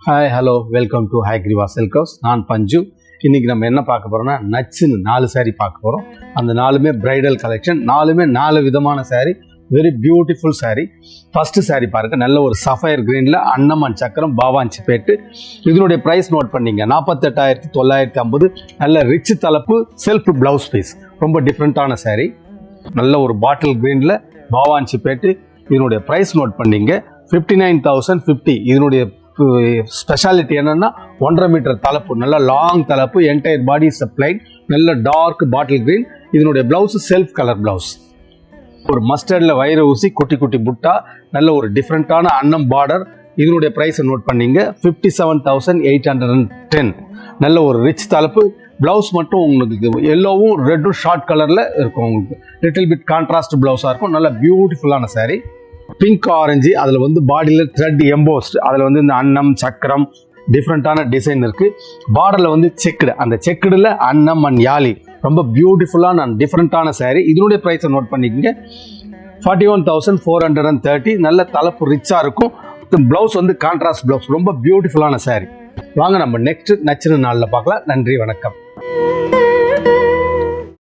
Hi hello welcome to Hayagriva silk house. நான் பஞ்சு. இன்றைக்கி நம்ம என்ன பார்க்க போகிறோம்னா நச்சுன்னு 4 saree பார்க்க போகிறோம். அந்த 4மே பிரைடல் கலெக்ஷன், 4மே 4 விதமான saree, very beautiful saree. First saree பாருங்கள், நல்ல ஒரு சஃபயர் கிரீனில் அன்னமான் சக்கரம் பாவாஞ்சி பேட்டு. இதனுடைய ப்ரைஸ் நோட் பண்ணிங்க 48,950. நல்ல ரிச் தலைப்பு, செல்ஃப் ப்ளவுஸ் பீஸ், ரொம்ப டிஃப்ரெண்ட்டான saree. நல்ல ஒரு பாட்டில் கிரீனில் பாவாஞ்சி பேட்டு. இதனுடைய ப்ரைஸ் நோட் பண்ணிங்க 59,050. இதனுடைய ஸ்பெஷாலிட்டி என்னன்னா 1.5 மீட்டர் தலைப்பு, நல்ல லாங் தலைப்பு, என்டையர் பாடி சப்ளைட், நல்ல டார்க் பாட்டில் கிரீன். இதனுடைய பிளவுஸ் செல்ஃப் கலர் பிளவுஸ், ஒரு மஸ்டர்டில் வைர ஊசி, குட்டி குட்டி புட்டா, நல்ல ஒரு டிஃப்ரெண்ட்டான அன்னம் பார்டர். இதனுடைய ப்ரைஸை நோட் பண்ணிங்க 57,810. நல்ல ஒரு ரிச் தலைப்பு. பிளவுஸ் மட்டும் உங்களுக்கு எல்லோவும் ரெட்டும் ஷார்ட் கலரில் இருக்கும். உங்களுக்கு லிட்டில் பிட் கான்ட்ராஸ்ட் பிளவுஸாக இருக்கும். நல்ல பியூட்டிஃபுல்லான saree. பிங்க் ஆரஞ்சு, அதில் வந்து பாடியில் த்ரெட் எம்போஸ்ட், அதில் வந்து இந்த அன்னம் சக்கரம் டிஃப்ரெண்ட்டான டிசைன் இருக்குது. பார்டரில் வந்து செக்குடு, அந்த செக்குடில் அன்னம் அண்ட் யாலி, ரொம்ப பியூட்டிஃபுல்லான அண்ட் டிஃப்ரெண்ட்டான saree. இதனுடைய ப்ரைஸை நோட் பண்ணிக்கோங்க 41,430. நல்ல தலைப்பு ரிச்சாக இருக்கும். ப்ளவுஸ் வந்து கான்ட்ராஸ்ட் ப்ளவுஸ், ரொம்ப பியூட்டிஃபுல்லான saree. வாங்க நம்ம நெக்ஸ்ட் நச்சுன்னு நாளில் பார்க்கலாம். நன்றி, வணக்கம்.